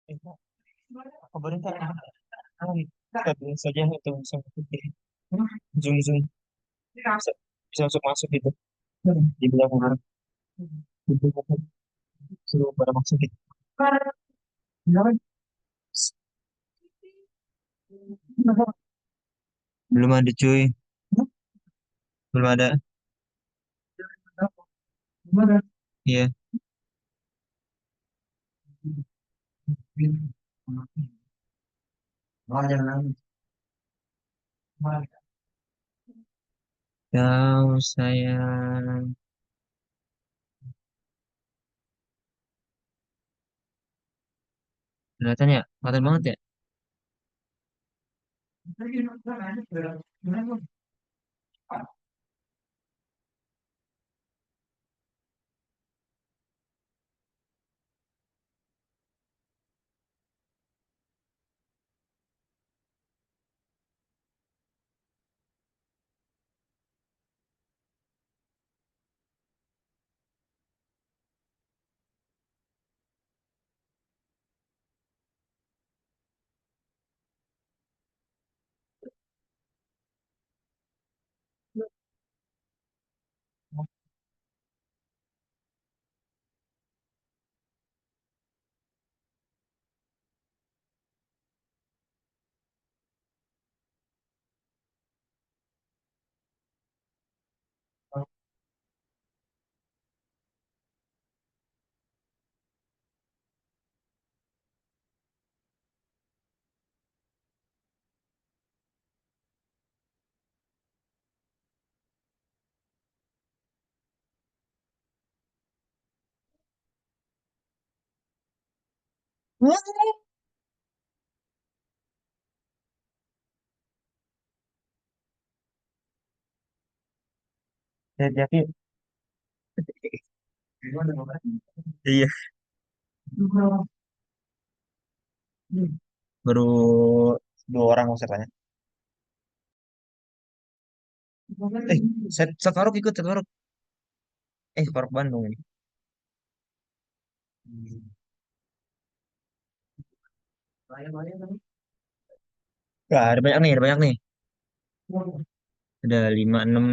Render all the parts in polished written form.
Eh, kabarin ka. Kita bilang saja itu bisa zoom zoom bisa, bisa masuk masuk gitu. Dibilang orang itu suruh pada masuk gitu. Belum ada cuy, belum ada. Iya. Tahu sayang. Kelihatan ya, kelihatan banget ya. Hati-hati. Iya, baru dua orang pesertanya. Eh, Setfaruk ikut Setfaruk. Faruk Bandung ini. Wah, ada banyak nih, ada banyak nih. Ada lima enam.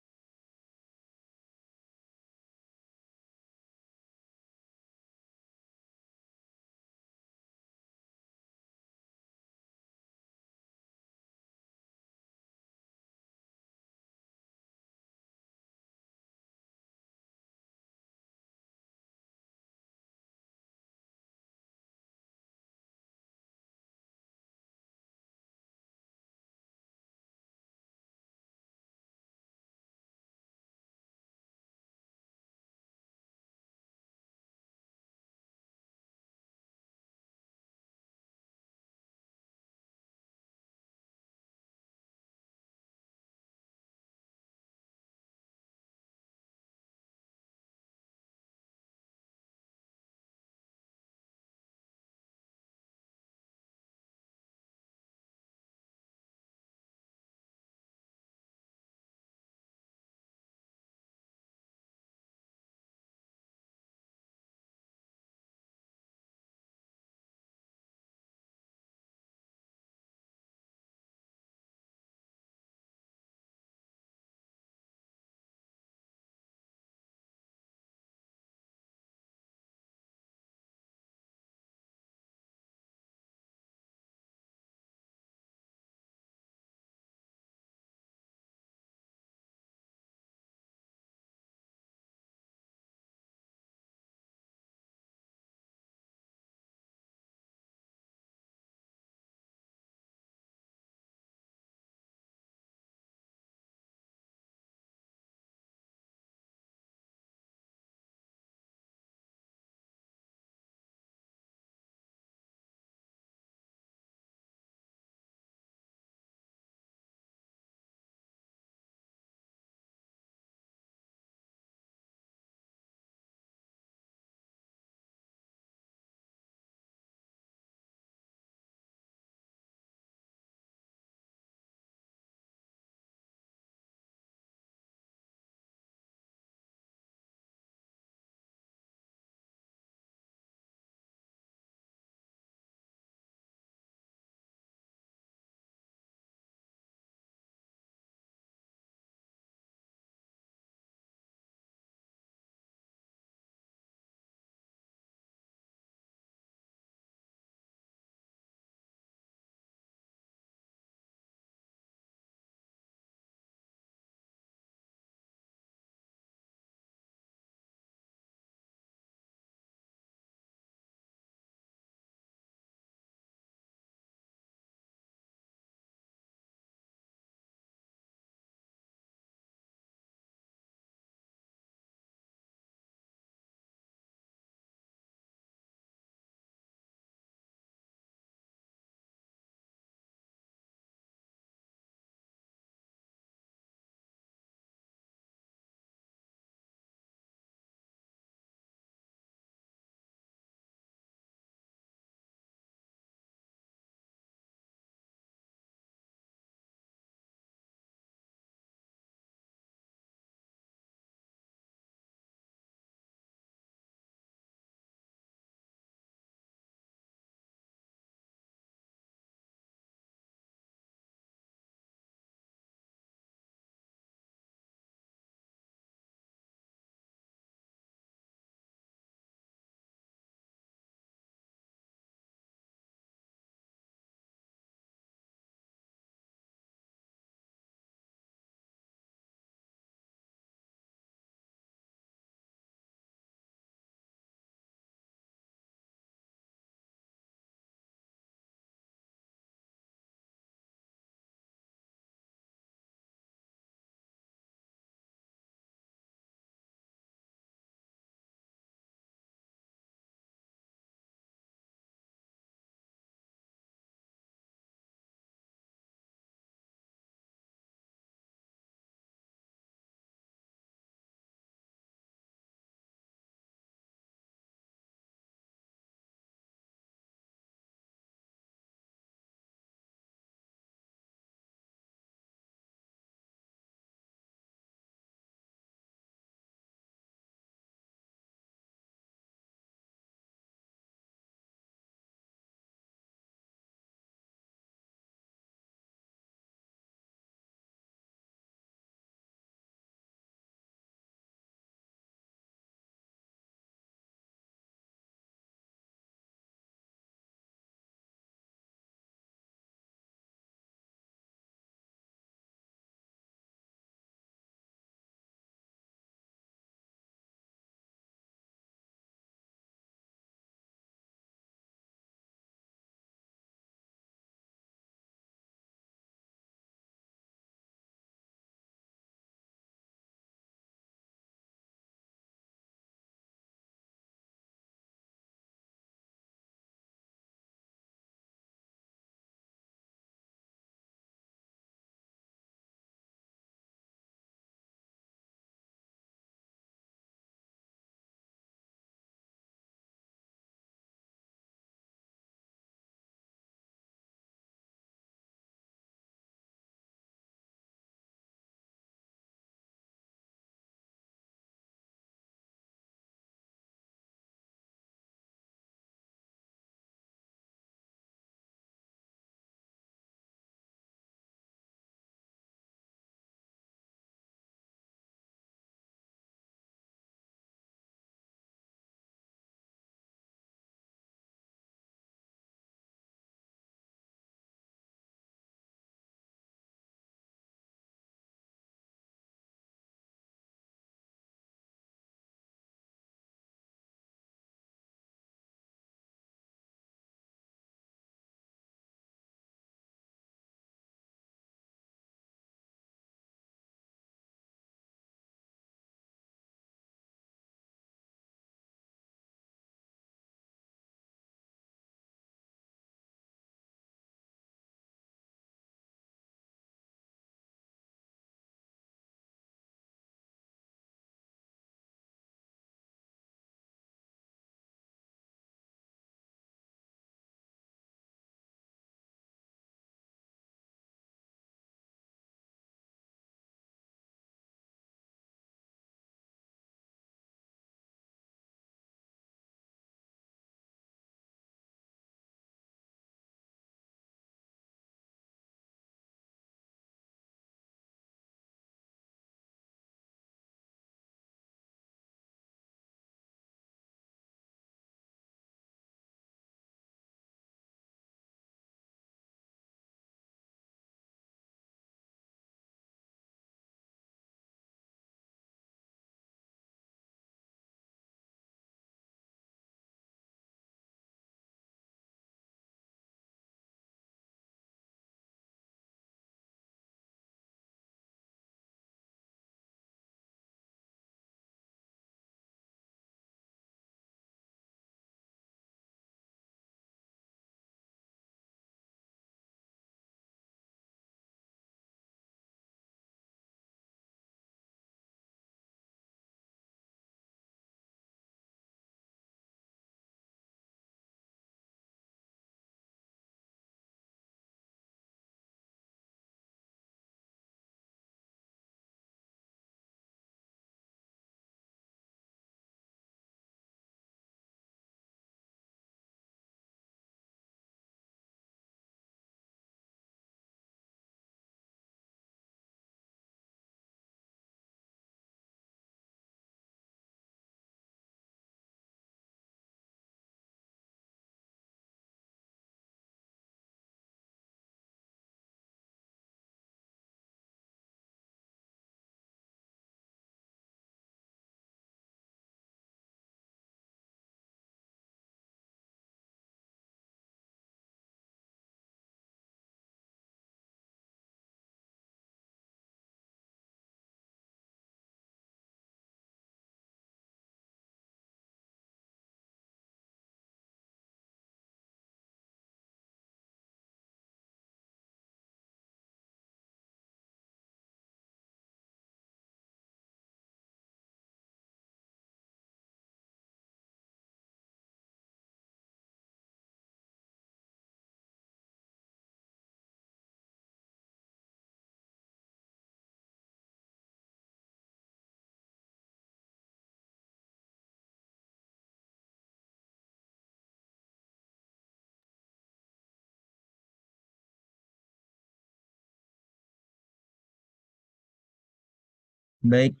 Baik,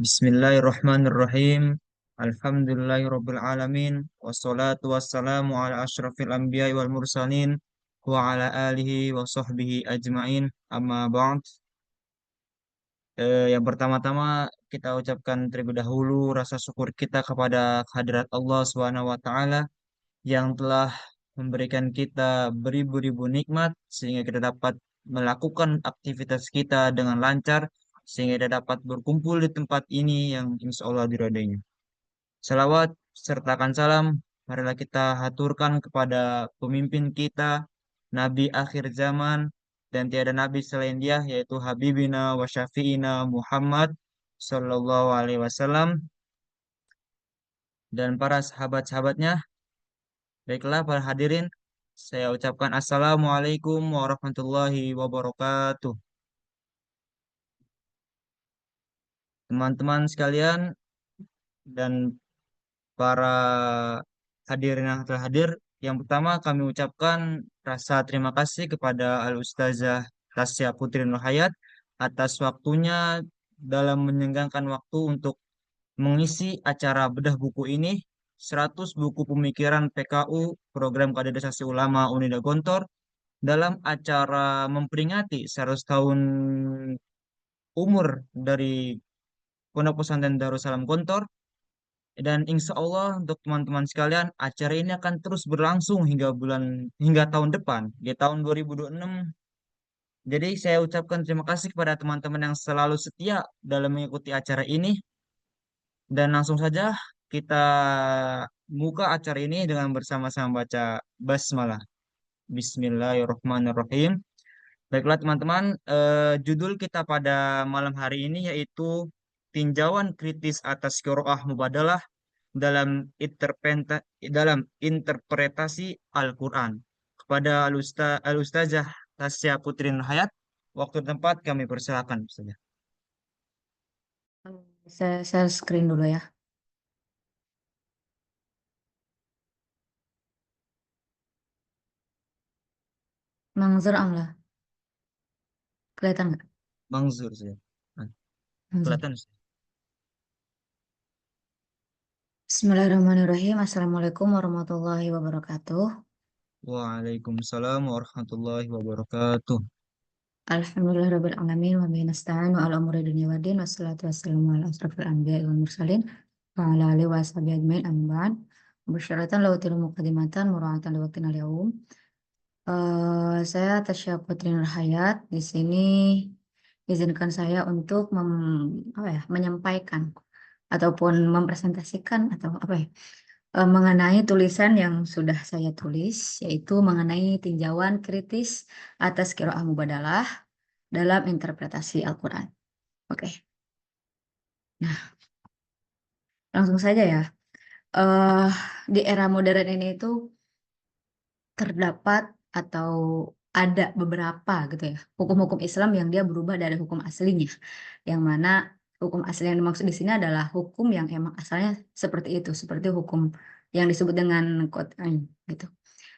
Bismillahirrahmanirrahim. Alhamdulillahirrabbilalamin. Wassalatu wassalamu ala ashrafil anbiya wal mursalin wa ala alihi wa sahbihi ajmain. Amma ba'd. Yang pertama-tama kita ucapkan terlebih dahulu rasa syukur kita kepada kehadirat Allah Subhanahu wa taala yang telah memberikan kita beribu-ribu nikmat sehingga kita dapat melakukan aktivitas kita dengan lancar sehingga kita dapat berkumpul di tempat ini yang insya Allah diridainya. Salawat sertakan salam marilah kita haturkan kepada pemimpin kita, Nabi akhir zaman dan tiada nabi selain dia yaitu Habibina wa Syafi'ina Muhammad Sallallahu Alaihi Wasallam dan para sahabat-sahabatnya. Baiklah para hadirin, saya ucapkan Assalamualaikum warahmatullahi wabarakatuh. Teman-teman sekalian dan para hadirin yang telah hadir, yang pertama kami ucapkan rasa terima kasih kepada Al-Ustazah Tasya Putri Nur Hayat atas waktunya dalam menyenggangkan waktu untuk mengisi acara bedah buku ini 100 buku pemikiran PKU Program Kaderisasi Ulama Unida Gontor dalam acara memperingati 100 tahun umur dari Pondok Pesantren Darussalam Gontor dan insya Allah untuk teman-teman sekalian acara ini akan terus berlangsung hingga tahun depan di tahun 2026. Jadi saya ucapkan terima kasih kepada teman-teman yang selalu setia dalam mengikuti acara ini dan langsung saja kita buka acara ini dengan bersama-sama baca basmalah. Bismillahirrahmanirrahim. Baiklah teman-teman, judul kita pada malam hari ini yaitu tinjauan kritis atas qiraah mubadalah dalam interpretasi Al-Qur'an. Kepada Al-Ustazah Tasya Putri Hayat, waktu dan tempat kami persilakan saja. Saya share screen dulu ya. Mangzer amla. Kelihatan nggak? Mangzur saja. Nah, Mangzer. kelihatan. Bismillahirrahmanirrahim. Assalamualaikum warahmatullahi wabarakatuh. Waalaikumsalam warahmatullahi wabarakatuh. Alhamdulillahirabbil alamin wa bihi nasta'in wa ala umuri dunya waddin wassalatu wassalamu ala asrofil anbiya'i wal mursalin wa ala alihi wa sahbihi ajmain amma ba'd. Mubasyaratan lautil muqaddimatan mura'atan liwaqtina al-yaum. Saya Tasya Putri Nurhayat. Di sini izinkan saya untuk menyampaikan ataupun mempresentasikan atau mengenai tulisan yang sudah saya tulis, yaitu mengenai tinjauan kritis atas qiraah mubadalah dalam interpretasi Al-Quran. Oke, nah langsung saja ya. Di era modern ini itu terdapat atau ada beberapa gitu ya hukum-hukum Islam yang dia berubah dari hukum aslinya, yang mana hukum asli yang dimaksud di sini adalah hukum yang emang asalnya seperti itu, seperti hukum yang disebut dengan Qur'an gitu,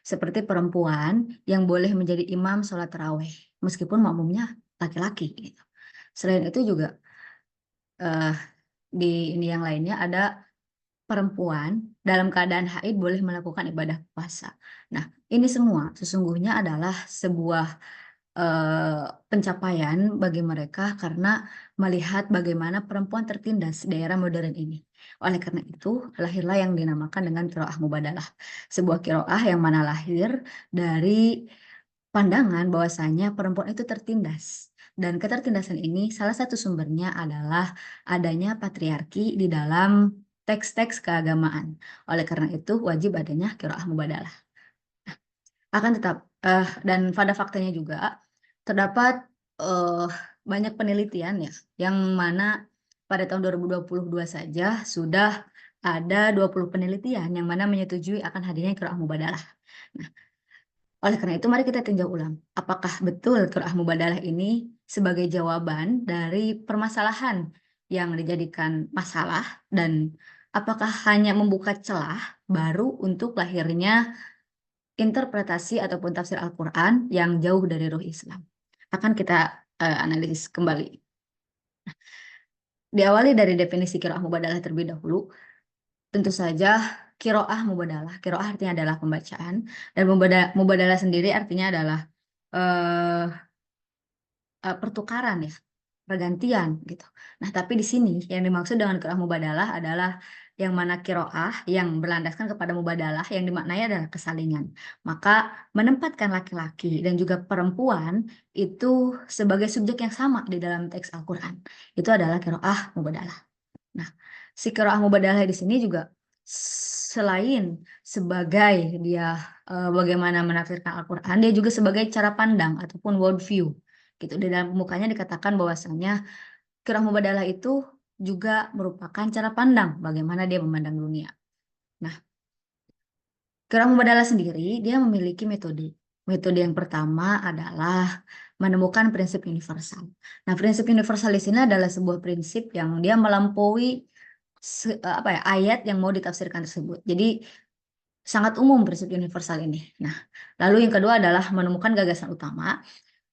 seperti perempuan yang boleh menjadi imam sholat taraweh meskipun makmumnya laki-laki gitu. Selain itu juga eh, di ini yang lainnya ada perempuan dalam keadaan haid boleh melakukan ibadah puasa. Nah, ini semua sesungguhnya adalah sebuah pencapaian bagi mereka karena melihat bagaimana perempuan tertindas di era modern ini. Oleh karena itu, lahirlah yang dinamakan dengan qiraah mubadalah. Sebuah qiraah yang mana lahir dari pandangan bahwasanya perempuan itu tertindas. Dan ketertindasan ini salah satu sumbernya adalah adanya patriarki di dalam teks-teks keagamaan. Oleh karena itu, wajib adanya qiraah mubadalah. Akan tetap, dan pada faktanya juga terdapat eh, banyak penelitian ya, yang mana pada tahun 2022 saja sudah ada 20 penelitian yang mana menyetujui akan hadirnya qiraah mubadalah. Nah, oleh karena itu, mari kita tinjau ulang. Apakah betul qiraah mubadalah ini sebagai jawaban dari permasalahan yang dijadikan masalah dan apakah hanya membuka celah baru untuk lahirnya interpretasi ataupun tafsir Al-Quran yang jauh dari ruh Islam? Akan kita analisis kembali. diawali dari definisi qiraah mubadalah terlebih dahulu. Tentu saja qiraah mubadalah. Qiraah artinya adalah pembacaan dan mubadalah sendiri artinya adalah eh, pertukaran ya, pergantian gitu. Nah, tapi di sini yang dimaksud dengan qiraah mubadalah adalah yang mana qiraah yang berlandaskan kepada mubadalah yang dimaknai adalah kesalingan. Maka menempatkan laki-laki dan juga perempuan itu sebagai subjek yang sama di dalam teks Al-Qur'an. Itu adalah qiraah mubadalah. Nah, si qiraah mubadalah di sini juga selain sebagai dia bagaimana menafsirkan Al-Qur'an, dia juga sebagai cara pandang ataupun world view. Gitu. Di dalam pembukanya dikatakan bahwasanya qiraah mubadalah itu juga merupakan cara pandang bagaimana dia memandang dunia. Nah, qiraah mubadalah sendiri dia memiliki metode. Metode yang pertama adalah menemukan prinsip universal. Nah, prinsip universal di sini adalah sebuah prinsip yang dia melampaui ayat yang mau ditafsirkan tersebut. Jadi sangat umum prinsip universal ini. Nah, lalu yang kedua adalah menemukan gagasan utama.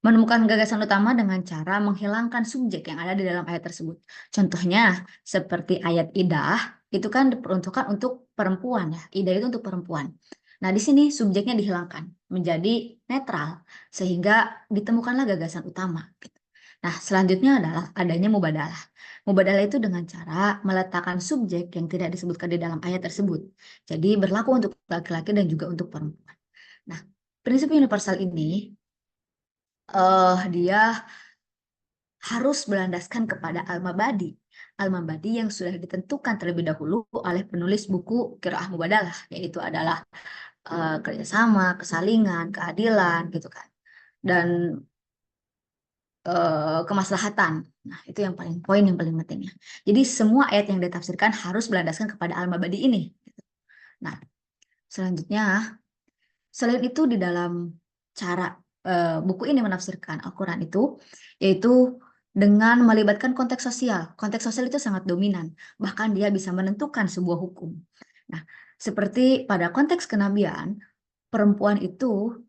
Menemukan gagasan utama dengan cara menghilangkan subjek yang ada di dalam ayat tersebut. Contohnya seperti ayat idah, itu kan diperuntukkan untuk perempuan ya. Idah itu untuk perempuan. Nah, di sini subjeknya dihilangkan menjadi netral sehingga ditemukanlah gagasan utama. Nah, selanjutnya adalah adanya mubadalah. Mubadalah itu dengan cara meletakkan subjek yang tidak disebutkan di dalam ayat tersebut. Jadi berlaku untuk laki-laki dan juga untuk perempuan. Nah, prinsip universal ini dia harus berlandaskan kepada al-mabadi. Al-mabadi yang sudah ditentukan terlebih dahulu oleh penulis buku Qiraah Mubadalah, yaitu adalah kerjasama, kesalingan, keadilan, gitu kan, dan kemaslahatan. Nah, itu yang poin yang paling pentingnya. Jadi semua ayat yang ditafsirkan harus berlandaskan kepada al-mabadi ini. Nah, selanjutnya, selain itu di dalam cara buku ini menafsirkan Al-Quran itu, yaitu dengan melibatkan konteks sosial. Konteks sosial itu sangat dominan, bahkan dia bisa menentukan sebuah hukum. Nah, seperti pada konteks kenabian, perempuan itu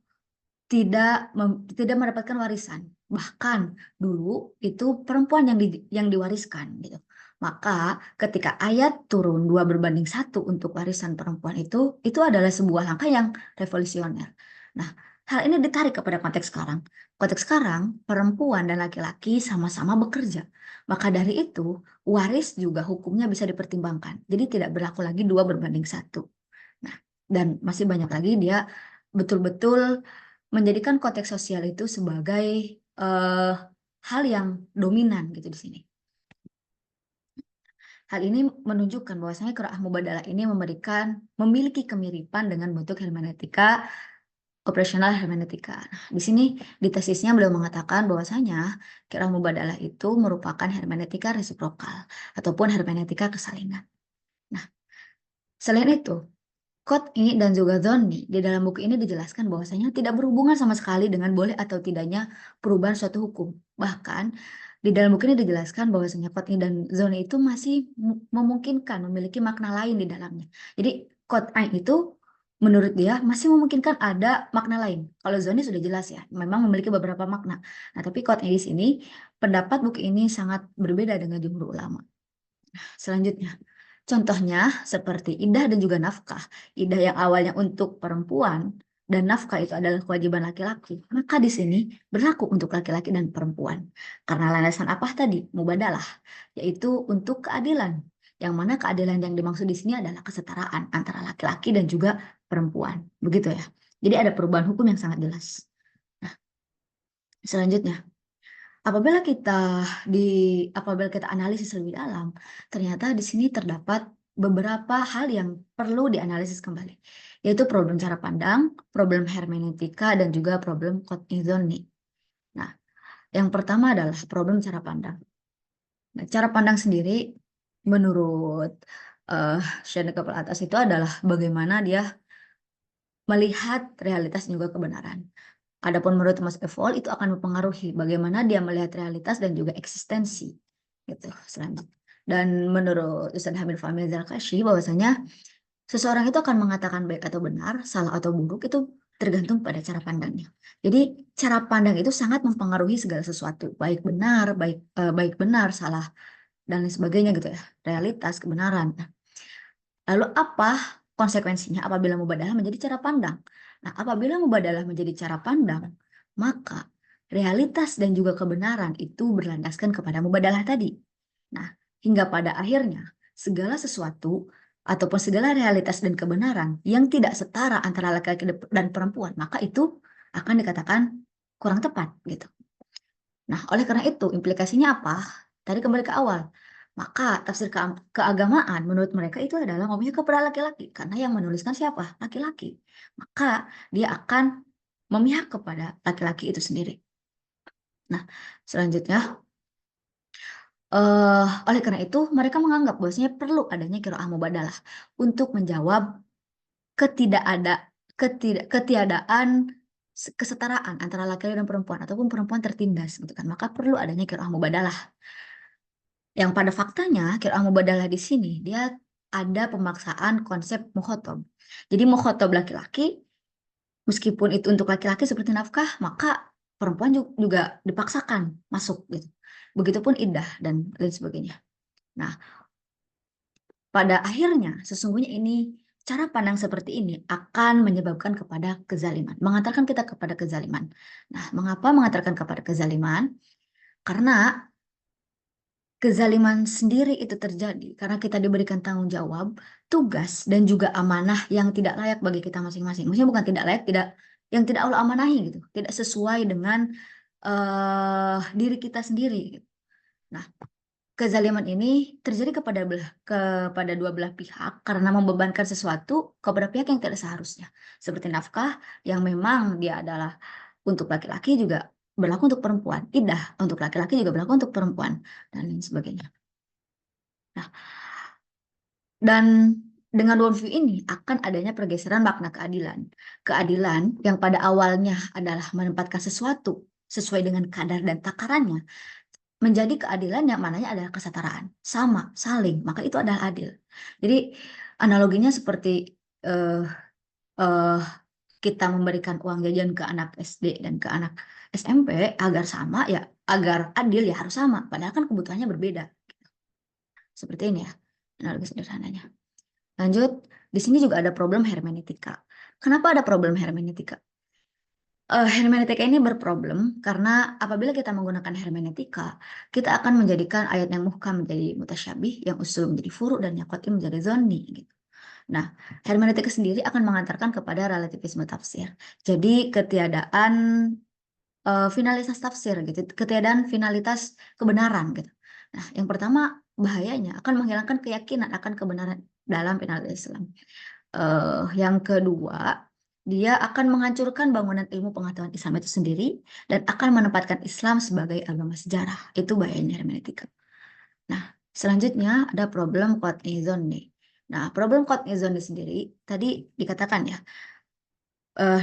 tidak mendapatkan warisan. Bahkan dulu itu perempuan yang diwariskan gitu. Maka ketika ayat turun 2:1 untuk warisan perempuan itu adalah sebuah langkah yang revolusioner. Nah, hal ini ditarik kepada konteks sekarang. Konteks sekarang, perempuan dan laki-laki sama-sama bekerja. Maka dari itu, waris juga hukumnya bisa dipertimbangkan. Jadi tidak berlaku lagi 2:1. Nah, dan masih banyak lagi dia betul-betul menjadikan konteks sosial itu sebagai hal yang dominan gitu di sini. Hal ini menunjukkan bahwasanya qiraah mubadalah ini memiliki kemiripan dengan bentuk hermeneutika operasional hermeneutika. Nah, di sini di tesisnya beliau mengatakan bahwasanya qiraah mubadalah itu merupakan hermeneutika resiprokal ataupun hermeneutika kesalingan. Nah, selain itu, Qot'i dan juga Dzonni di dalam buku ini dijelaskan bahwasanya tidak berhubungan sama sekali dengan boleh atau tidaknya perubahan suatu hukum. Bahkan di dalam buku ini dijelaskan bahwasanya Qot'i dan Dzonni itu masih memungkinkan memiliki makna lain di dalamnya. Jadi Qot'i itu menurut dia masih memungkinkan ada makna lain. Kalau Dzonni sudah jelas ya, memang memiliki beberapa makna. Nah, tapi Qot'i di sini pendapat buku ini sangat berbeda dengan jumhur ulama. Selanjutnya, contohnya seperti idah dan juga nafkah. Idah yang awalnya untuk perempuan dan nafkah itu adalah kewajiban laki-laki. Maka di sini berlaku untuk laki-laki dan perempuan. Karena landasan apa tadi? Mubadalah, yaitu untuk keadilan. Yang mana keadilan yang dimaksud di sini adalah kesetaraan antara laki-laki dan juga perempuan. Begitu ya. Jadi ada perubahan hukum yang sangat jelas. Nah, selanjutnya, apabila kita analisis lebih dalam, ternyata di sini terdapat beberapa hal yang perlu dianalisis kembali, yaitu problem cara pandang, problem hermeneutika, dan juga problem qot'i dzonni. Nah, yang pertama adalah problem cara pandang. Nah, cara pandang sendiri menurut Shane kepala atas itu adalah bagaimana dia melihat realitas dan juga kebenaran. Adapun menurut Thomas Evol itu akan mempengaruhi bagaimana dia melihat realitas dan juga eksistensi gitu selanjutnya. Dan menurut Ustaz Hamid Fahmi Zarkashi bahwasanya seseorang itu akan mengatakan baik atau benar, salah atau buruk itu tergantung pada cara pandangnya. Jadi cara pandang itu sangat mempengaruhi segala sesuatu, baik benar, baik benar, salah dan lain sebagainya gitu ya, realitas, kebenaran. Nah, lalu apa konsekuensinya apabila mubadalah menjadi cara pandang? Nah, apabila mubadalah menjadi cara pandang, maka realitas dan juga kebenaran itu berlandaskan kepada mubadalah tadi. Nah, hingga pada akhirnya segala sesuatu ataupun segala realitas dan kebenaran yang tidak setara antara laki-laki dan perempuan, maka itu akan dikatakan kurang tepat gitu. Nah, oleh karena itu implikasinya apa? Tadi kembali ke awal. Maka tafsir keagamaan menurut mereka itu adalah memihak kepada laki-laki karena yang menuliskan siapa? Laki-laki. Maka dia akan memihak kepada laki-laki itu sendiri. Nah, selanjutnya oleh karena itu mereka menganggap bahwasanya perlu adanya qiraah mubadalah untuk menjawab ketiadaan kesetaraan antara laki-laki dan perempuan ataupun perempuan tertindas gitu kan. Maka perlu adanya qiraah mubadalah. Yang pada faktanya qiraah mubadalah di sini dia ada pemaksaan konsep mukhotob. Jadi mukhotob laki-laki meskipun itu untuk laki-laki seperti nafkah, maka perempuan juga dipaksakan masuk gitu. Begitupun iddah dan lain sebagainya. Nah, pada akhirnya sesungguhnya ini cara pandang seperti ini akan menyebabkan kepada kezaliman, mengantarkan kita kepada kezaliman. Nah, mengapa mengantarkan kepada kezaliman? Karena kezaliman sendiri itu terjadi karena kita diberikan tanggung jawab, tugas, dan juga amanah yang tidak layak bagi kita masing-masing. Maksudnya bukan tidak layak, yang tidak Allah amanahi gitu, tidak sesuai dengan diri kita sendiri. Gitu. Nah, kezaliman ini terjadi kepada dua belah pihak karena membebankan sesuatu kepada pihak yang tidak seharusnya. Seperti nafkah yang memang dia adalah untuk laki-laki juga berlaku untuk perempuan. Iddah untuk laki-laki juga berlaku untuk perempuan dan lain sebagainya. Nah, dan dengan worldview ini akan adanya pergeseran makna keadilan. Keadilan yang pada awalnya adalah menempatkan sesuatu sesuai dengan kadar dan takarannya menjadi keadilan yang mananya adalah kesetaraan, sama, saling, maka itu adalah adil. Jadi analoginya seperti eh, eh, kita memberikan uang jajan ke anak SD dan ke anak SMP agar sama ya, agar adil ya harus sama, padahal kan kebutuhannya berbeda. Seperti ini ya, analogi sederhananya. Lanjut, di sini juga ada problem hermeneutika. Kenapa ada problem hermeneutika? Hermeneutika ini berproblem karena apabila kita menggunakan hermeneutika, kita akan menjadikan ayat yang muhkam menjadi mutasyabih, yang usul menjadi furu, dan yang qat'i menjadi zonni. Gitu. Nah, hermeneutika sendiri akan mengantarkan kepada relativisme tafsir. Jadi ketiadaan finalitas tafsir, gitu, ketiadaan finalitas kebenaran. Gitu. Nah, yang pertama bahayanya akan menghilangkan keyakinan akan kebenaran dalam finalitas Islam. Yang kedua, dia akan menghancurkan bangunan ilmu pengetahuan Islam itu sendiri dan akan menempatkan Islam sebagai agama sejarah. Itu bahayanya hermeneutika. Nah, selanjutnya ada problem qat'i dzanni. Nah, problem qat'i dzanni sendiri tadi dikatakan ya,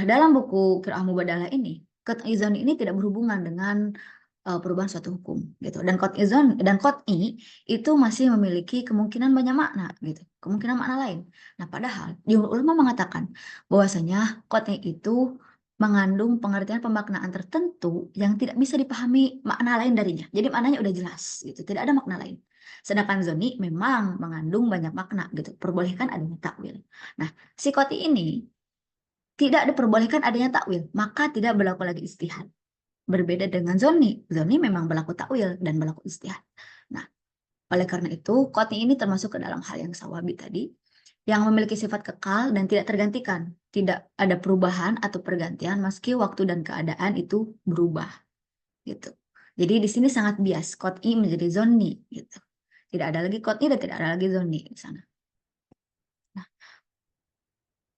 dalam buku Qira'ah Mubadalah ini, qat'i dzanni ini tidak berhubungan dengan perubahan suatu hukum gitu. Dan qat'i itu masih memiliki kemungkinan banyak makna gitu, kemungkinan makna lain. Nah, padahal jumhur ulama mengatakan bahwasanya qat'i itu mengandung pengertian pemaknaan tertentu yang tidak bisa dipahami makna lain darinya. Jadi maknanya udah jelas gitu, tidak ada makna lain. Sedangkan zoni memang mengandung banyak makna gitu, perbolehkan adanya takwil. Nah, si qat'i ini tidak diperbolehkan adanya takwil, maka tidak berlaku lagi ijtihad. Berbeda dengan zoni. Zoni memang berlaku takwil dan berlaku ijtihad. Nah, oleh karena itu, qat'i ini termasuk ke dalam hal yang sawabi tadi, yang memiliki sifat kekal dan tidak tergantikan. Tidak ada perubahan atau pergantian meski waktu dan keadaan itu berubah. Gitu. Jadi di sini sangat bias. Qat'i menjadi zoni. Gitu. Tidak ada lagi qat'i dan tidak ada lagi zoni di sana. Nah,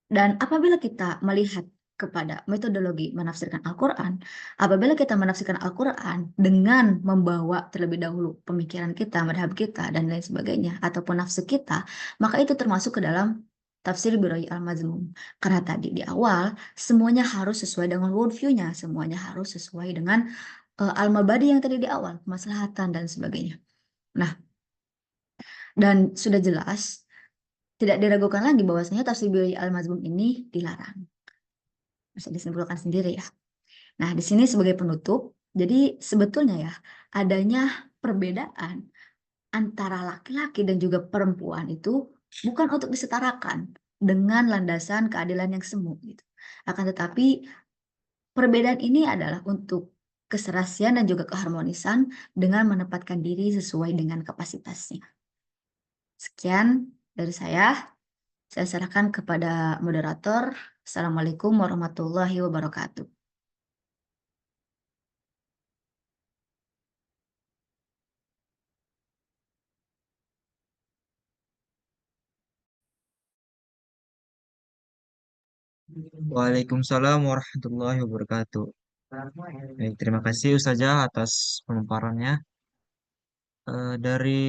dan apabila kita melihat kepada metodologi menafsirkan Al-Quran, apabila kita menafsirkan Al-Quran dengan membawa terlebih dahulu pemikiran kita, madhab kita, dan lain sebagainya, ataupun nafsu kita, maka itu termasuk ke dalam tafsir Biroi Al-Mazmum. Karena tadi di awal, semuanya harus sesuai dengan worldview-nya, semuanya harus sesuai dengan al-mabadi yang tadi di awal, kemaslahatan, dan sebagainya. Nah, dan sudah jelas, tidak diragukan lagi bahwasanya tafsir Biroi Al-Mazmum ini dilarang. Bisa disimpulkan sendiri ya. Nah, di sini sebagai penutup, jadi sebetulnya ya adanya perbedaan antara laki-laki dan juga perempuan itu bukan untuk disetarakan dengan landasan keadilan yang semu gitu. Akan tetapi perbedaan ini adalah untuk keserasian dan juga keharmonisan dengan menempatkan diri sesuai dengan kapasitasnya. Sekian dari saya serahkan kepada moderator. Assalamualaikum warahmatullahi wabarakatuh. Waalaikumsalam warahmatullahi wabarakatuh. Baik, terima kasih Ustazah atas pemaparannya. Dari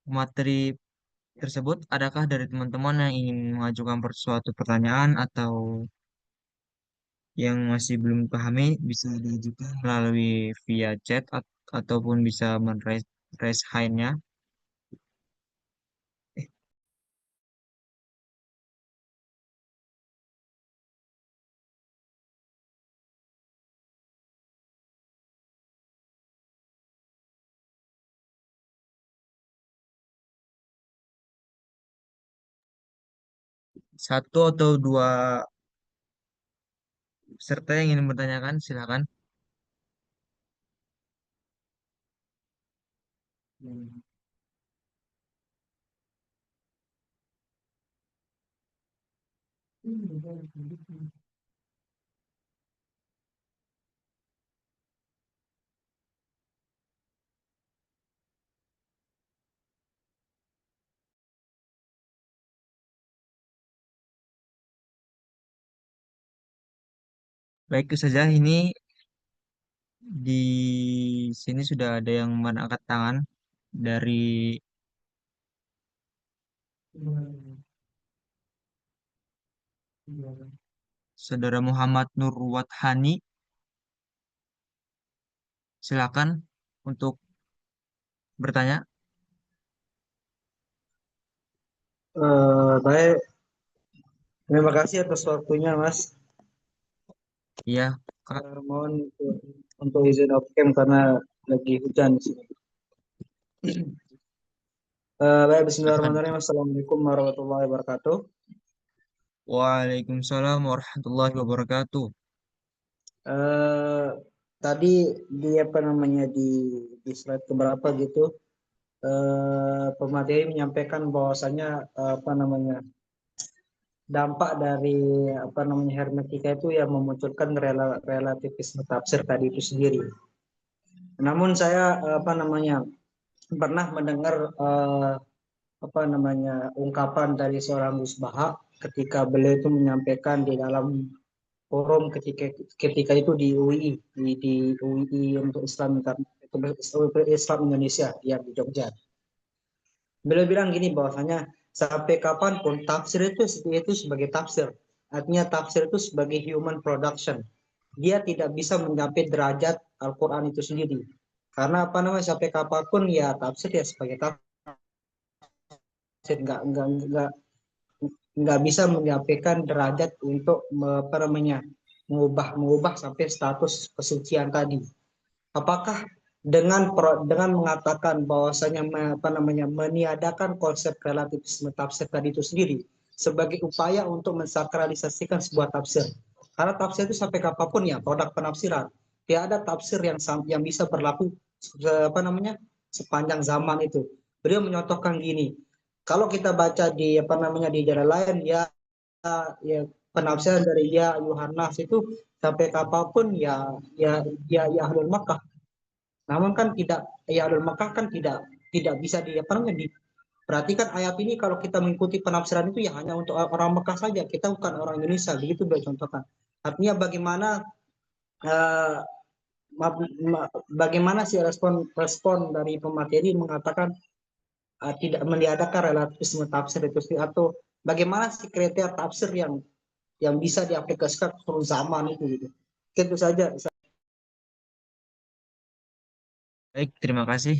materi tersebut, adakah dari teman-teman yang ingin mengajukan suatu pertanyaan atau yang masih belum pahami bisa diajukan melalui via chat ataupun bisa raise hand-nya. Eh, Satu atau dua peserta yang ingin bertanyakan, silakan. Baik saja, ini di sini sudah ada yang mengangkat tangan dari Saudara Muhammad Nur Wathani. Silakan untuk bertanya. Baik, terima kasih atas waktunya, Mas. Iya, Kak. Mohon untuk izin off cam karena lagi hujan di sini. Baik, Silakan. Bismillahirrahmanirrahim. Assalamualaikum warahmatullahi wabarakatuh. Waalaikumsalam warahmatullahi wabarakatuh. Eh, Tadi di apa namanya di slide keberapa gitu, pemateri menyampaikan bahwasanya apa namanya dampak dari apa namanya hermeneutika itu yang memunculkan relativisme tafsir tadi itu sendiri. Namun saya apa namanya pernah mendengar apa namanya ungkapan dari seorang Gus Baha ketika beliau itu menyampaikan di dalam forum ketika itu di UI di UI untuk Islam Indonesia yang di Jogja. Beliau bilang gini bahwasanya sampai kapanpun tafsir itu sebagai tafsir. Artinya tafsir itu sebagai human production. Dia tidak bisa mencapai derajat Al-Quran itu sendiri. Karena apa namanya sampai kapanpun ya tafsir ya sebagai tafsir nggak bisa menyampaikan derajat untuk apa namanya mengubah sampai status kesucian tadi. Apakah dengan mengatakan bahwasanya apa namanya meniadakan konsep relativisme tafsir tadi itu sendiri sebagai upaya untuk mensakralisasikan sebuah tafsir. Karena tafsir itu sampai kapanpun ya produk penafsiran. Tidak ada tafsir yang bisa berlaku apa namanya sepanjang zaman itu. Beliau menyontohkan gini, kalau kita baca di apa namanya di jalan lain ya ya penafsiran dari ya Yohanes itu sampai kapanpun ya Ahlul Makkah. Namun kan tidak ya Ahlul Makkah kan tidak bisa di apa namanya diperhatikan ayat ini kalau kita mengikuti penafsiran itu ya hanya untuk orang Mekah saja. Kita bukan orang Indonesia, begitu beliau contohkan. Artinya bagaimana eh, bagaimana sih respon dari pemateri mengatakan tidak meniadakan relativisme tafsir itu sih atau bagaimana sih kriteria tafsir yang bisa diaplikasikan ke seluruh zaman itu gitu. Itu saja. Baik, terima kasih.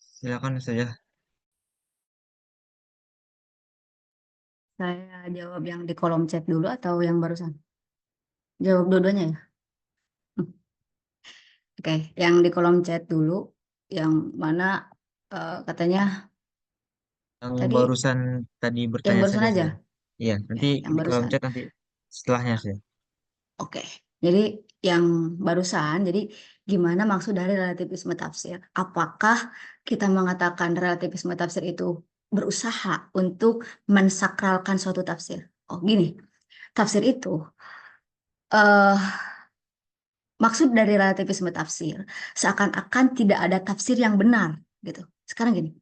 Silakan saja. Saya jawab yang di kolom chat dulu atau yang barusan? Jawab dua-duanya ya. Oke, yang di kolom chat dulu, yang mana katanya Yang tadi barusan tadi yang bertanya barusan saja aja. saya. Iya, Oke, nanti yang di kolom barusan. chat nanti setelahnya saya. Oke, jadi yang barusan, jadi gimana maksud dari relativisme tafsir? Apakah kita mengatakan relativisme tafsir itu berusaha untuk mensakralkan suatu tafsir? Oh, gini, tafsir itu eh maksud dari relativisme tafsir seakan-akan tidak ada tafsir yang benar gitu. Sekarang gini,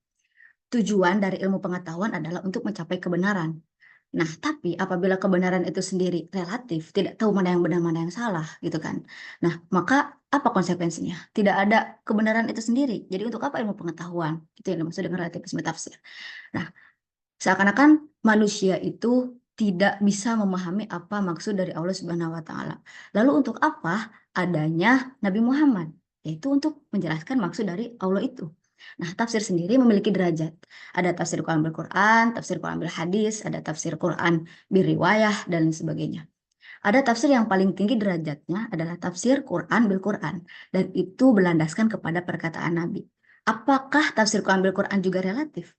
tujuan dari ilmu pengetahuan adalah untuk mencapai kebenaran. Nah, tapi apabila kebenaran itu sendiri relatif, tidak tahu mana yang benar, mana yang salah, gitu kan. Nah, maka apa konsekuensinya? Tidak ada kebenaran itu sendiri. Jadi untuk apa ilmu pengetahuan? Itu yang dimaksud dengan relativisme tafsir. Nah, seakan-akan manusia itu tidak bisa memahami apa maksud dari Allah Subhanahu wa taala. Lalu untuk apa adanya Nabi Muhammad? Yaitu untuk menjelaskan maksud dari Allah itu. Nah, tafsir sendiri memiliki derajat. Ada tafsir Quran bil Quran, tafsir Quran bil hadis, ada tafsir Quran bil riwayah dan lain sebagainya. Ada tafsir yang paling tinggi derajatnya adalah tafsir Quran bil Quran dan itu berlandaskan kepada perkataan Nabi. Apakah tafsir Quran bil Quran juga relatif?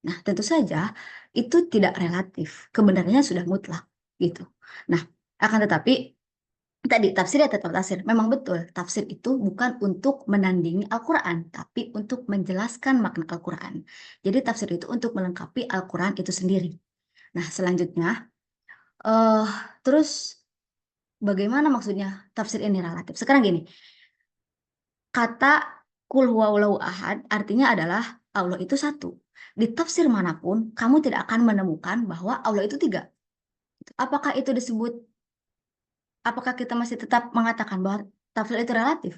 Nah, tentu saja itu tidak relatif. Kebenarannya sudah mutlak gitu. Nah, akan tetapi tadi tafsir ya tetap tafsir. Memang betul, tafsir itu bukan untuk menandingi Al-Quran, tapi untuk menjelaskan makna Al-Quran. Jadi tafsir itu untuk melengkapi Al-Quran itu sendiri. Nah, selanjutnya, eh terus bagaimana maksudnya tafsir ini relatif? Sekarang gini, kata kul huwallahu ahad artinya adalah Allah itu satu. Di tafsir manapun, kamu tidak akan menemukan bahwa Allah itu tiga. Apakah itu disebut, apakah kita masih tetap mengatakan bahwa tafsir itu relatif?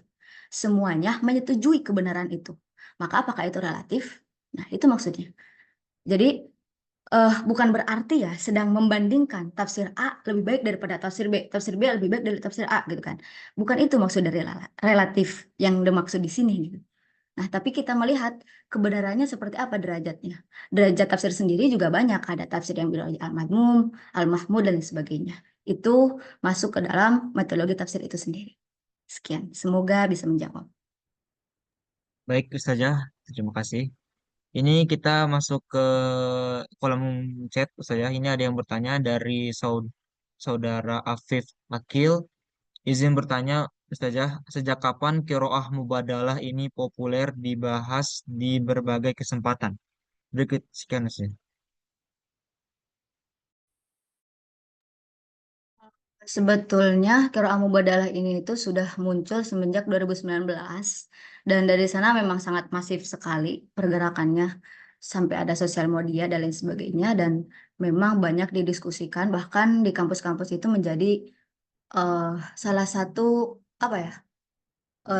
Semuanya menyetujui kebenaran itu. Maka apakah itu relatif? Nah, itu maksudnya. Jadi, bukan berarti ya sedang membandingkan tafsir A lebih baik daripada tafsir B lebih baik dari tafsir A gitu kan. Bukan itu maksud dari relatif yang dimaksud di sini gitu. Nah, tapi kita melihat kebenarannya seperti apa derajatnya. Derajat tafsir sendiri juga banyak. Ada tafsir yang bilang al-madmum, al-mahmud, dan lain sebagainya. Itu masuk ke dalam metodologi tafsir itu sendiri. Sekian, semoga bisa menjawab. Baik, Ustazah, terima kasih. Ini kita masuk ke kolom chat, Ustazah. Ini ada yang bertanya dari saudara Afif Akil. Izin bertanya, Ustazah, sejak kapan kiroah mubadalah ini populer dibahas di berbagai kesempatan? Berikut sekian, Ustazah. Sebetulnya qiraah mubadalah ini itu sudah muncul semenjak 2019 dan dari sana memang sangat masif sekali pergerakannya sampai ada sosial media dan lain sebagainya dan memang banyak didiskusikan bahkan di kampus-kampus itu menjadi eh, salah satu apa ya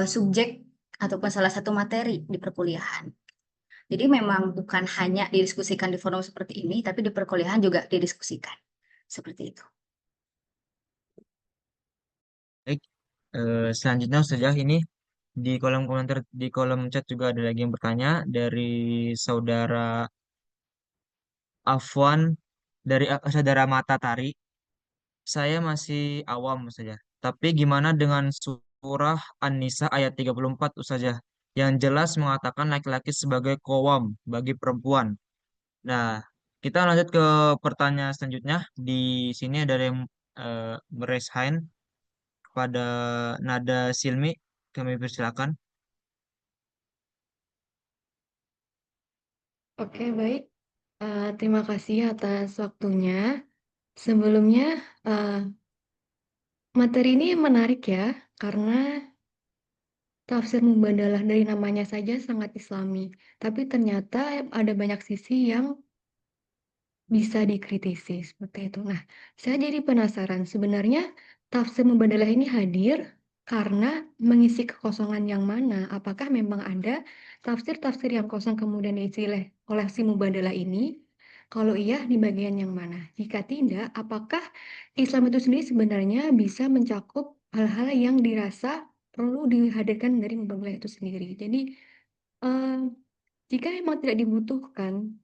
subjek ataupun salah satu materi di perkuliahan. Jadi memang bukan hanya didiskusikan di forum seperti ini tapi di perkuliahan juga didiskusikan seperti itu. Baik, selanjutnya Ustazah ini di kolom komentar di kolom chat juga ada lagi yang bertanya dari saudara Afwan saudara Mata Tari. Saya masih awam saja. Tapi gimana dengan surah An-Nisa ayat 34 saja yang jelas mengatakan laki-laki sebagai kowam bagi perempuan. Nah, kita lanjut ke pertanyaan selanjutnya. Di sini ada yang meraise hand kepada Nada Silmi. Kami persilakan. Oke, baik. Terima kasih atas waktunya. Sebelumnya, eh, materi ini menarik ya, karena tafsir mubadalah dari namanya saja sangat Islami. Tapi ternyata ada banyak sisi yang bisa dikritisi seperti itu. Nah, saya jadi penasaran sebenarnya tafsir mubadalah ini hadir karena mengisi kekosongan yang mana? Apakah memang ada tafsir-tafsir yang kosong kemudian diisi oleh si mubadalah ini? Kalau iya, di bagian yang mana? Jika tidak, apakah Islam itu sendiri sebenarnya bisa mencakup hal-hal yang dirasa perlu dihadirkan dari mubadalah itu sendiri? Jadi, eh, jika memang tidak dibutuhkan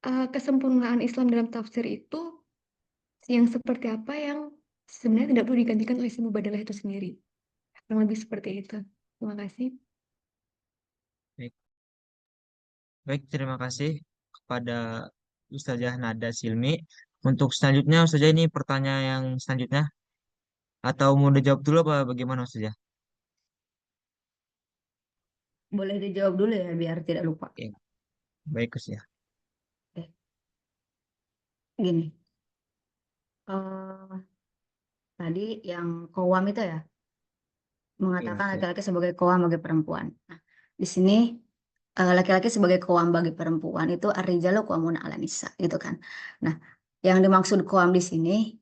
kesempurnaan Islam dalam tafsir itu yang seperti apa yang sebenarnya tidak perlu digantikan oleh si mubadalah itu sendiri. kurang lebih seperti itu. Terima kasih. Baik, baik, terima kasih kepada Ustazah Nada Silmi. Untuk selanjutnya, Ustazah ini pertanyaan yang selanjutnya. Atau mau dijawab dulu apa bagaimana Ustazah? Boleh dijawab dulu ya biar tidak lupa. Ya, baik Ustazah. Oke. Gini, eh, tadi yang kowam itu ya, Iya, mengatakan betul. laki-laki sebagai kowam bagi perempuan. Nah, di sini laki-laki sebagai kowam bagi perempuan itu ar-rijalu qawwamuna 'alan nisa gitu kan. Nah, yang dimaksud kowam di sini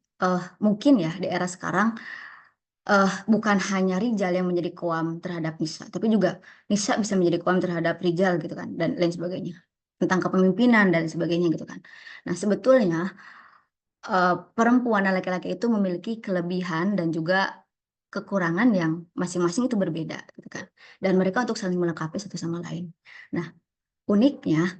mungkin ya di era sekarang bukan hanya rijal yang menjadi kowam terhadap nisa, tapi juga nisa bisa menjadi kowam terhadap rijal gitu kan dan lain sebagainya. Tentang kepemimpinan dan sebagainya gitu kan. Nah, sebetulnya perempuan dan laki-laki itu memiliki kelebihan dan juga kekurangan yang masing-masing itu berbeda gitu kan. Dan mereka untuk saling melengkapi satu sama lain. Nah, uniknya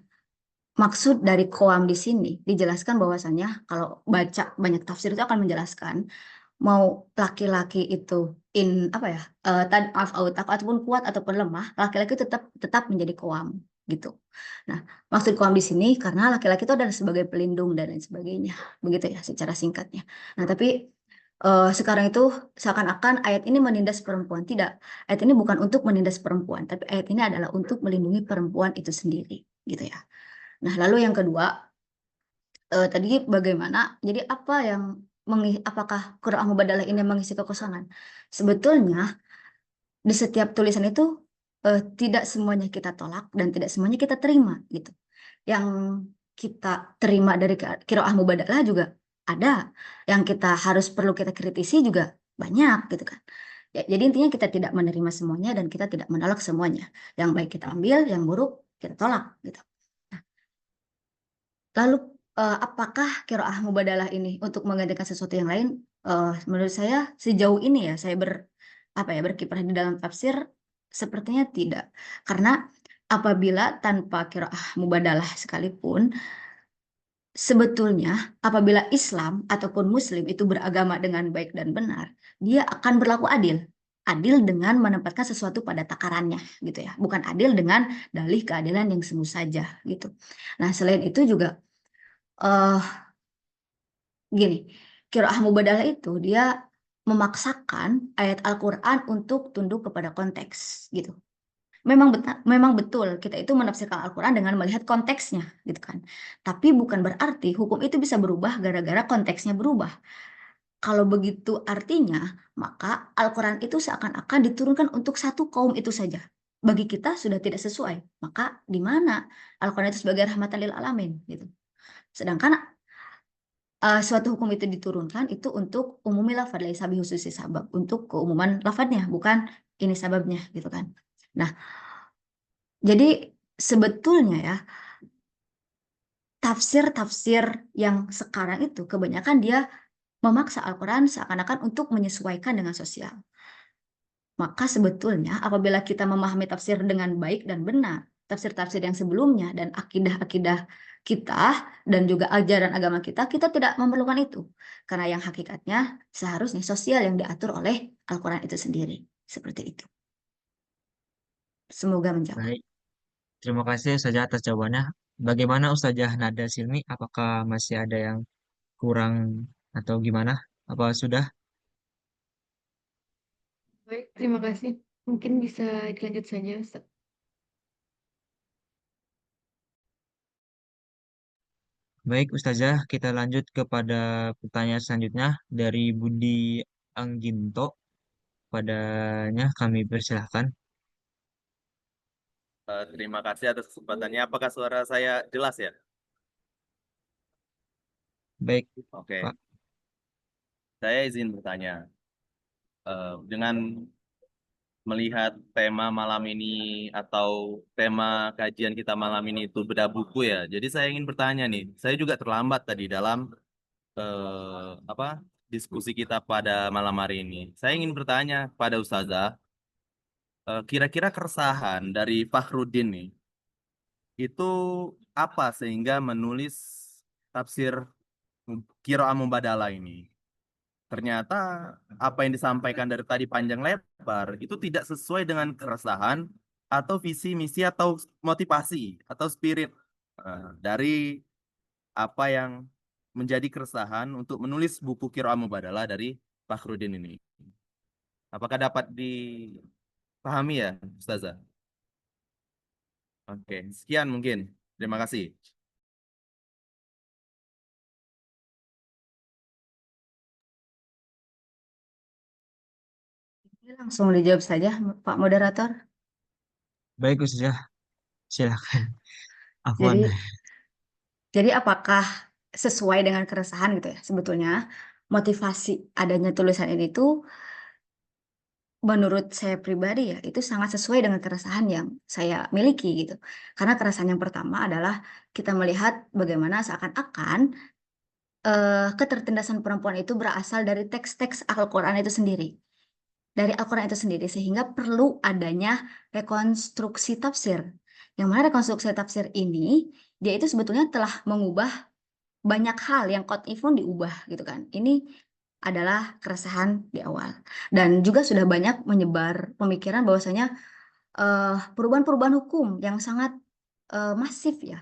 maksud dari koam di sini dijelaskan bahwasannya kalau baca banyak tafsir itu akan menjelaskan mau laki-laki itu apa ya maaf ataupun kuat ataupun lemah, laki-laki tetap tetap menjadi koam gitu. Nah, maksud koam di sini karena laki-laki itu adalah sebagai pelindung dan lain sebagainya, begitu ya secara singkatnya. Nah, tapi sekarang itu seakan-akan ayat ini menindas perempuan. Tidak, ayat ini bukan untuk menindas perempuan, tapi ayat ini adalah untuk melindungi perempuan itu sendiri, gitu ya. Nah, lalu yang kedua, tadi bagaimana? Jadi apa yang apakah Quran Mubadalah ini mengisi kekosongan? Sebetulnya di setiap tulisan itu tidak semuanya kita tolak dan tidak semuanya kita terima gitu. Yang kita terima dari Qiraah Mubadalah juga ada, yang kita harus perlu kita kritisi juga banyak gitu kan. Ya, jadi intinya kita tidak menerima semuanya dan kita tidak menolak semuanya. Yang baik kita ambil, yang buruk kita tolak gitu. Lalu apakah qiraah mubadalah ini untuk menggantikan sesuatu yang lain? Menurut saya sejauh ini ya saya berkiprah di dalam tafsir sepertinya tidak. Karena apabila tanpa qiraah mubadalah sekalipun sebetulnya apabila Islam ataupun Muslim itu beragama dengan baik dan benar, dia akan berlaku adil. Adil dengan menempatkan sesuatu pada takarannya gitu ya. Bukan adil dengan dalih keadilan yang semu saja gitu. Nah, selain itu juga eh gini, qiraah mubadalah itu dia memaksakan ayat Al-Qur'an untuk tunduk kepada konteks gitu. Memang betul kita itu menafsirkan Al-Qur'an dengan melihat konteksnya gitu kan. Tapi bukan berarti hukum itu bisa berubah gara-gara konteksnya berubah. Kalau begitu artinya, maka Al-Qur'an itu seakan-akan diturunkan untuk satu kaum itu saja. Bagi kita sudah tidak sesuai. Maka di mana Al-Qur'an itu sebagai rahmatan lil alamin gitu. Sedangkan suatu hukum itu diturunkan itu untuk umumi lafadz laisa bihususi sabab, untuk keumuman lafadznya bukan ini sababnya gitu kan. Nah, jadi sebetulnya ya tafsir-tafsir yang sekarang itu kebanyakan dia memaksa Al-Quran seakan-akan untuk menyesuaikan dengan sosial. Maka sebetulnya apabila kita memahami tafsir dengan baik dan benar, tafsir-tafsir yang sebelumnya dan akidah-akidah kita dan juga ajaran agama kita, kita tidak memerlukan itu. Karena yang hakikatnya seharusnya sosial yang diatur oleh Al-Quran itu sendiri. Seperti itu. Semoga menjawab. Baik, terima kasih Ustazah atas jawabannya. Bagaimana Ustazah Nada Silmi? Apakah masih ada yang kurang atau gimana? Apa sudah? Baik, terima kasih. Mungkin bisa dilanjut saja, Ustaz. Baik Ustazah, kita lanjut kepada pertanyaan selanjutnya dari Budi Angginto. Padanya kami persilahkan. Terima kasih atas kesempatannya. Apakah suara saya jelas ya? Baik, Oke, Pak. saya izin bertanya. Dengan melihat tema malam ini atau tema kajian kita malam ini itu bedah buku ya. Jadi saya ingin bertanya nih. Saya juga terlambat tadi dalam apa diskusi kita pada malam hari ini. Saya ingin bertanya pada Ustazah, kira-kira keresahan dari Fakhruddin nih itu apa sehingga menulis tafsir Qiraah Mubadalah ini? ternyata apa yang disampaikan dari tadi panjang lebar itu tidak sesuai dengan keresahan atau visi misi atau motivasi atau spirit dari apa yang menjadi keresahan untuk menulis buku Qiraah Mubadalah dari Fakhruddin ini. Apakah dapat dipahami ya, Ustazah? Oke, sekian mungkin. Terima kasih. Langsung dijawab saja, Pak Moderator. Baik Ustazah, silakan. Afwan. Jadi, jadi apakah sesuai dengan keresahan gitu ya? Sebetulnya motivasi adanya tulisan ini tuh menurut saya pribadi ya itu sangat sesuai dengan keresahan yang saya miliki gitu. Karena keresahan yang pertama adalah kita melihat bagaimana seakan-akan ketertindasan perempuan itu berasal dari teks-teks Al-Quran itu sendiri. Dari Al-Quran itu sendiri sehingga perlu adanya rekonstruksi tafsir. Yang mana rekonstruksi tafsir ini dia itu sebetulnya telah mengubah banyak hal yang qat'ifun diubah gitu kan. Ini adalah keresahan di awal. Dan juga sudah banyak menyebar pemikiran bahwasanya perubahan-perubahan hukum yang sangat masif ya.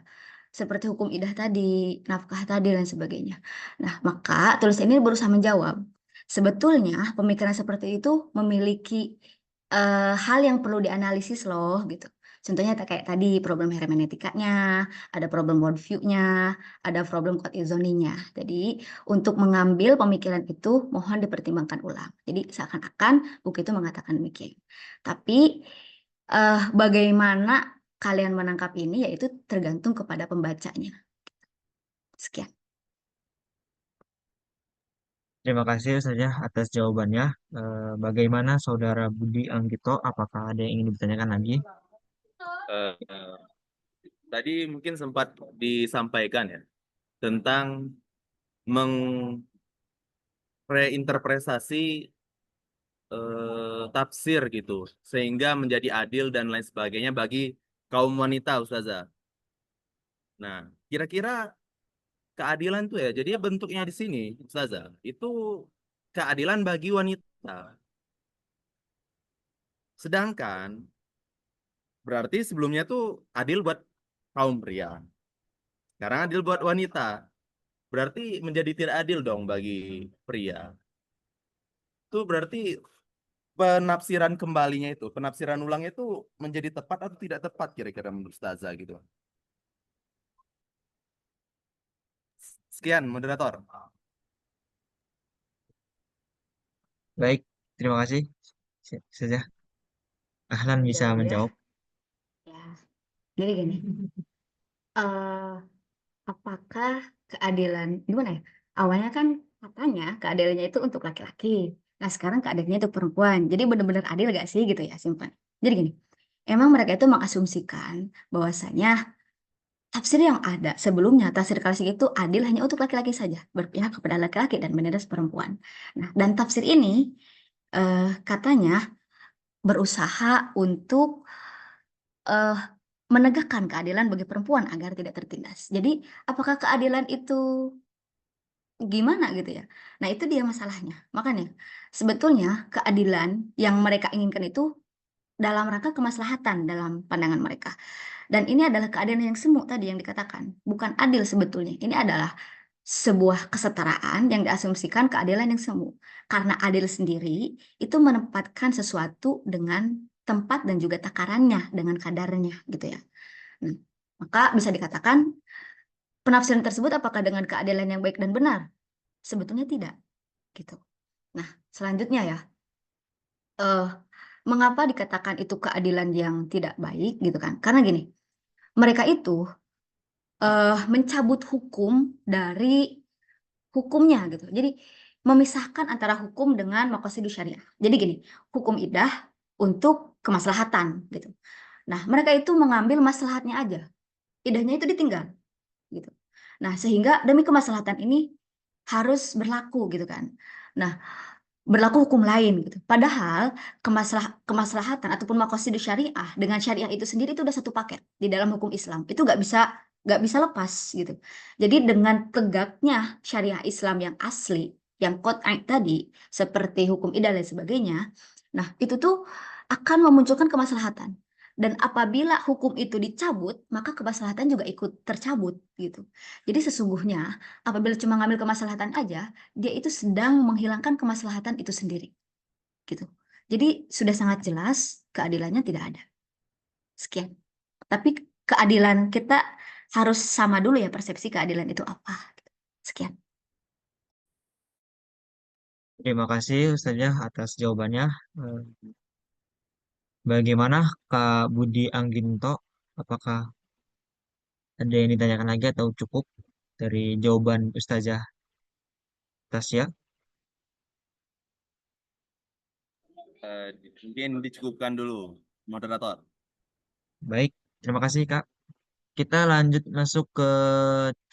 Seperti hukum idah tadi, nafkah tadi, dan sebagainya. Nah, maka tulisan ini berusaha menjawab. Sebetulnya pemikiran seperti itu memiliki hal yang perlu dianalisis loh gitu. Contohnya kayak tadi problem hermeneutikanya, ada problem worldview-nya, ada problem qat'izoninya. Jadi untuk mengambil pemikiran itu mohon dipertimbangkan ulang. Jadi seakan-akan buku itu mengatakan demikian. Tapi bagaimana kalian menangkap ini yaitu tergantung kepada pembacanya. Sekian. Terima kasih Ustazah atas jawabannya. Bagaimana Saudara Budi Anggito? Apakah ada yang ingin ditanyakan lagi? Eh, eh, Tadi mungkin sempat disampaikan ya tentang reinterpretasi tafsir gitu sehingga menjadi adil dan lain sebagainya bagi kaum wanita, Ustazah. Nah, kira-kira keadilan tuh ya, jadi bentuknya di sini, Ustazah, itu keadilan bagi wanita. Sedangkan berarti sebelumnya tuh adil buat kaum pria. Sekarang adil buat wanita. Berarti menjadi tidak adil dong bagi pria. Itu berarti penafsiran kembalinya itu, penafsiran ulangnya itu menjadi tepat atau tidak tepat kira-kira menurut Ustazah gitu. Sekian, moderator. Baik, terima kasih Ustazah. Ahlan bisa Jawab ya. menjawab. Ya. Jadi gini, apakah keadilan gimana ya? Awalnya kan katanya keadilannya itu untuk laki-laki. Nah sekarang keadilannya untuk perempuan. Jadi benar-benar adil gak sih gitu ya simpan. Jadi gini, emang mereka itu mengasumsikan bahwasanya tafsir yang ada sebelumnya, tafsir klasik itu adil hanya untuk laki-laki saja, berpihak kepada laki-laki dan menindas perempuan. Nah, dan tafsir ini katanya berusaha untuk eh, menegakkan keadilan bagi perempuan agar tidak tertindas. Jadi, apakah keadilan itu gimana gitu ya? Nah, itu dia masalahnya. Makanya, sebetulnya keadilan yang mereka inginkan itu dalam rangka kemaslahatan dalam pandangan mereka. Dan ini adalah keadilan yang semu tadi yang dikatakan. Bukan adil sebetulnya. Ini adalah sebuah kesetaraan yang diasumsikan keadilan yang semu. Karena adil sendiri itu menempatkan sesuatu dengan tempat dan juga takarannya, dengan kadarnya gitu ya. Nah, maka bisa dikatakan penafsiran tersebut apakah dengan keadilan yang baik dan benar? Sebetulnya tidak gitu. Nah, selanjutnya ya, mengapa dikatakan itu keadilan yang tidak baik gitu kan? Karena gini, mereka itu mencabut hukum dari hukumnya gitu. Jadi memisahkan antara hukum dengan maqasidus syariah. Jadi gini, hukum idah untuk kemaslahatan gitu. Nah, mereka itu mengambil maslahatnya aja. Idahnya itu ditinggal gitu. Nah, sehingga demi kemaslahatan ini harus berlaku gitu kan. Nah, berlaku hukum lain gitu. Padahal kemaslahatan ataupun maqasidus syariah dengan syariah itu sendiri itu udah satu paket di dalam hukum Islam. Itu nggak bisa lepas gitu. Jadi dengan tegaknya syariah Islam yang asli, yang qat'i tadi, seperti hukum idah dan sebagainya, nah itu tuh akan memunculkan kemaslahatan. Dan apabila hukum itu dicabut, maka kemaslahatan juga ikut tercabut gitu. Jadi sesungguhnya apabila cuma ngambil kemaslahatan aja, dia itu sedang menghilangkan kemaslahatan itu sendiri gitu. Jadi sudah sangat jelas keadilannya tidak ada. Sekian. Tapi keadilan kita harus sama dulu ya, persepsi keadilan itu apa. Sekian. Terima kasih Ustazah atas jawabannya. Eh, Bagaimana Kak Budi Angginto? Apakah ada yang ditanyakan lagi atau cukup dari jawaban Ustazah Tasya? Mungkin dicukupkan dulu, moderator. Baik, terima kasih Kak. Kita lanjut masuk ke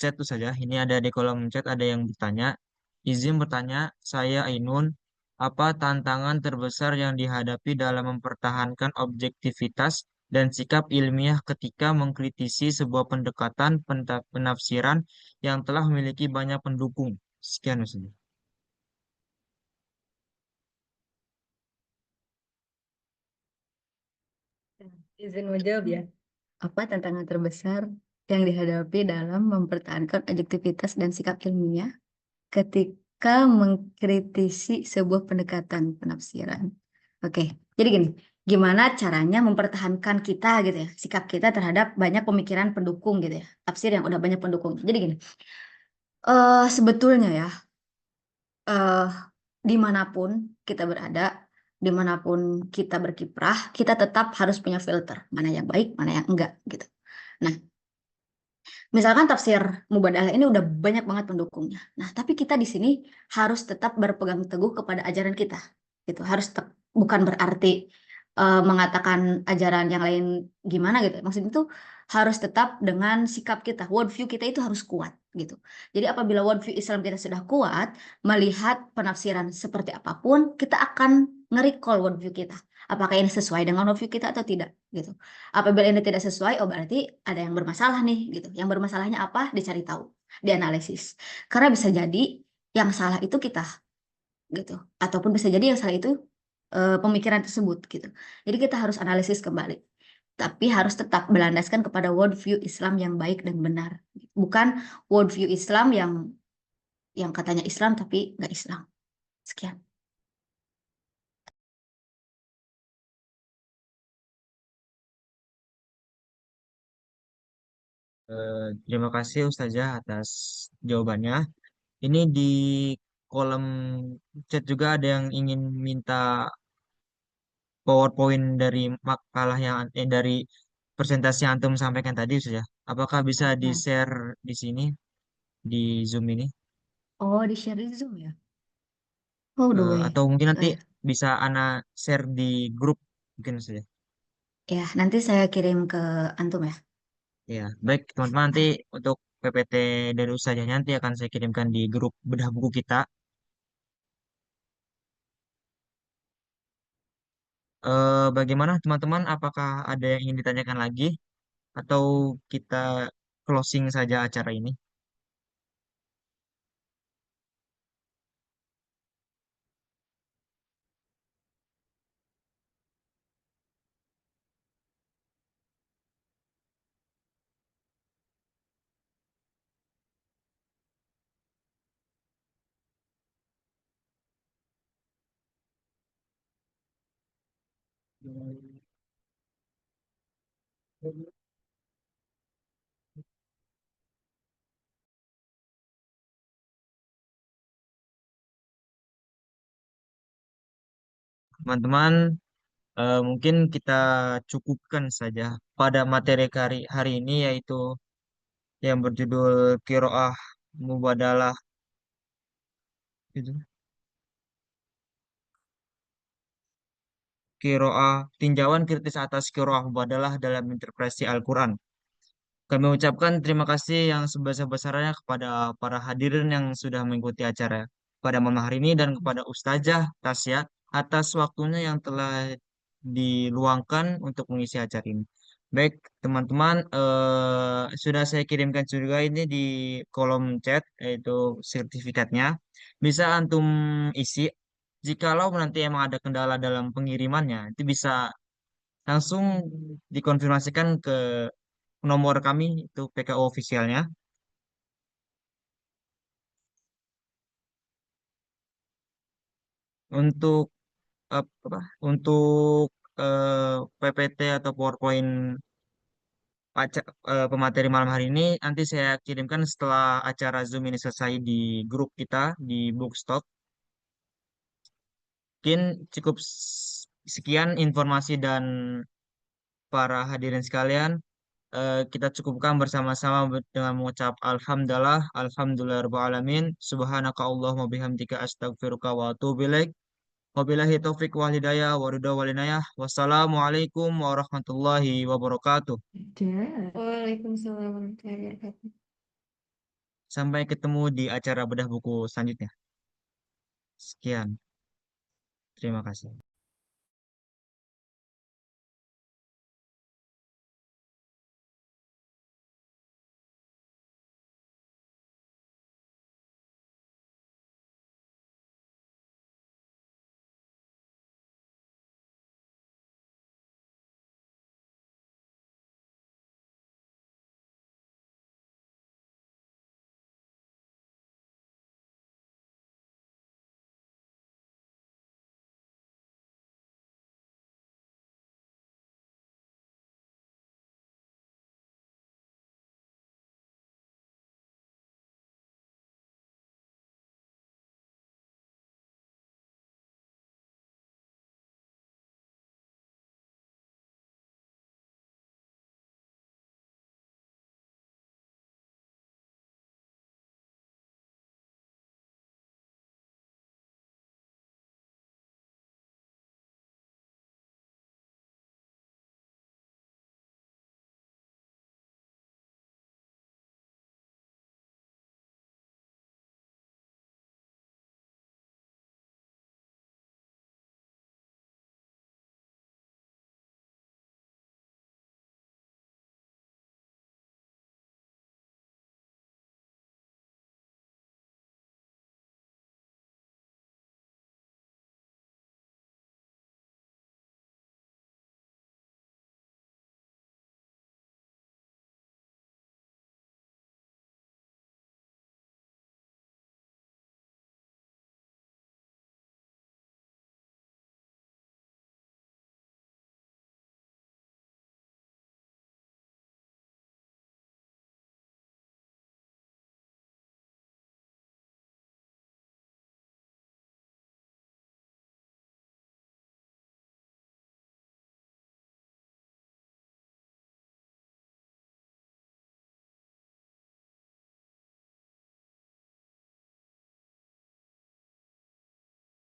chat tuh saja. Ini ada di kolom chat ada yang bertanya. Izin bertanya, saya Ainun. Apa tantangan terbesar yang dihadapi dalam mempertahankan objektivitas dan sikap ilmiah ketika mengkritisi sebuah pendekatan penafsiran yang telah memiliki banyak pendukung? Sekian Ustaz. Izin menjawab ya. Apa tantangan terbesar yang dihadapi dalam mempertahankan objektivitas dan sikap ilmiah ketika mengkritisi sebuah pendekatan penafsiran? Oke, jadi gini, gimana caranya mempertahankan kita gitu ya, sikap kita terhadap banyak pemikiran pendukung gitu ya, tafsir yang udah banyak pendukung. Jadi gini, sebetulnya ya, eh dimanapun kita berada, dimanapun kita berkiprah, kita tetap harus punya filter, mana yang baik, mana yang enggak gitu. Nah, misalkan tafsir Mubadalah ini udah banyak banget pendukungnya. Nah, tapi kita di sini harus tetap berpegang teguh kepada ajaran kita. Gitu. Bukan berarti mengatakan ajaran yang lain gimana gitu. Maksudnya itu harus tetap dengan sikap kita. Worldview kita itu harus kuat gitu. Jadi apabila worldview Islam kita sudah kuat, melihat penafsiran seperti apapun, kita akan nge-recall worldview kita. Apakah ini sesuai dengan worldview kita atau tidak gitu. Apabila ini tidak sesuai, oh berarti ada yang bermasalah nih gitu. Yang bermasalahnya apa? Dicari tahu, dianalisis. Karena bisa jadi yang salah itu kita gitu. Ataupun bisa jadi yang salah itu pemikiran tersebut gitu. Jadi kita harus analisis kembali. Tapi harus tetap berlandaskan kepada worldview Islam yang baik dan benar. Bukan worldview Islam yang katanya Islam tapi nggak Islam. Sekian. Terima kasih Ustazah atas jawabannya. Ini di kolom chat juga ada yang ingin minta PowerPoint dari makalah dari presentasi yang antum sampaikan tadi, Ustazah. Apakah bisa Nah, di-share di sini di Zoom ini? oh di share di Zoom ya? Oh, the way. Atau mungkin nanti Eh, bisa Ana share di grup mungkin saja. ya, nanti saya kirim ke antum ya. Ya, baik teman-teman nanti Ah, untuk PPT dari Ustazah nanti akan saya kirimkan di grup bedah buku kita. Bagaimana teman-teman? Apakah ada yang ingin ditanyakan lagi atau kita closing saja acara ini? Teman-teman, mungkin kita cukupkan saja pada materi hari ini yaitu yang berjudul Qiraah Mubadalah itu. Qiraah tinjauan kritis atas Qiraah Mubadalah dalam interpretasi Al-Quran. Kami ucapkan terima kasih yang sebesar-besarnya kepada para hadirin yang sudah mengikuti acara pada malam hari ini dan kepada Ustazah Tasya atas waktunya yang telah diluangkan untuk mengisi acara ini. Baik, teman-teman, sudah saya kirimkan juga ini di kolom chat, yaitu sertifikatnya. Bisa antum isi. Jikalau nanti emang ada kendala dalam pengirimannya, itu bisa langsung dikonfirmasikan ke nomor kami, itu PKO officialnya. Untuk untuk PPT atau PowerPoint pemateri malam hari ini nanti saya kirimkan setelah acara Zoom ini selesai di grup kita di Bookstock. Mungkin cukup sekian informasi dan para hadirin sekalian. Kita cukupkan bersama-sama dengan mengucap Alhamdulillah, Alhamdulillah alamin. Subhanaka Allahumma bihamdika astaghfiruka wa atubu ilaik. Wabillahi taufik wal hidayah wa ridha wal inayah. Wassalamualaikum warahmatullahi wabarakatuh. Waalaikumsalam warahmatullahi wabarakatuh. Sampai ketemu di acara bedah buku selanjutnya. Sekian. Terima kasih.